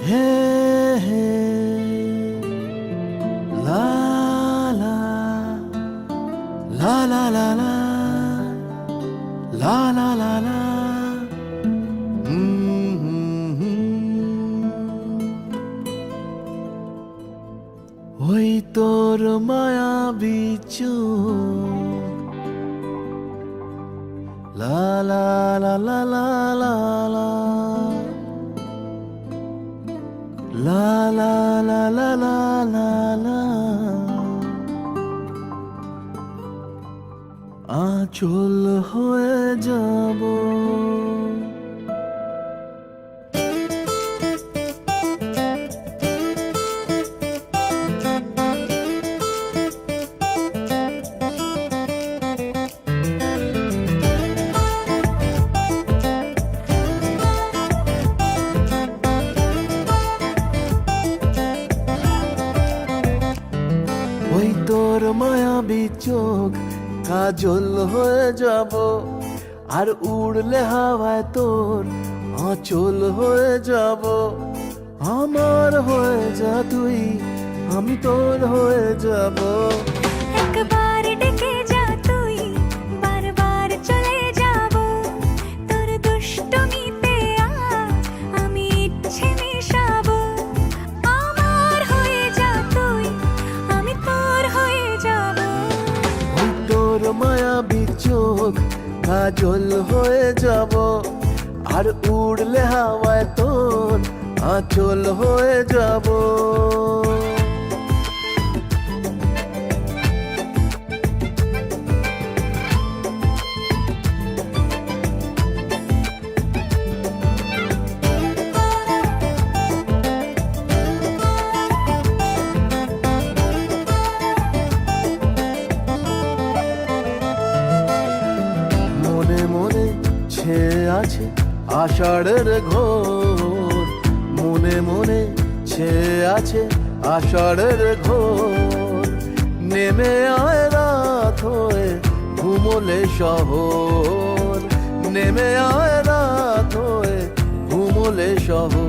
হে হে লা লা লা লা লা লা লা লা লা লা ওই তোর মায়াবী চোখ লা লা লা লা লা লা লা লা লা লা লা লা লা লা আঁচল হয়ে যাব ওই তোর মায়াবী চোখ কাজল হয়ে যাব আর উড়লে হাওয়ায় তোর আঁচল হয়ে যাব আমার হয়ে যা তুই আমি তোর হয়ে যাব একবার ডেকে যা তুই বারবার চলে যাব তোর দুষ্টমিতে আজ আমি ইচ্ছে মিশাবো আমার হয়ে যা তুই আমি তোর হয়ে যাব ওই তোর মায়াবী চোখ কাজল হয়ে যাব আর উড়লে হাওয়ায় তোর আঁচল হয়ে যাব মনে মনে ছেয়ে আছে আষাঢ়ের ঘোর মনে মনে ছেয়ে আছে আষাঢ়ের ঘোর নেমে আয় রাত হয়ে ঘুমোলে শহর নেমে আয় রাত হয়ে ঘুমোলে শহর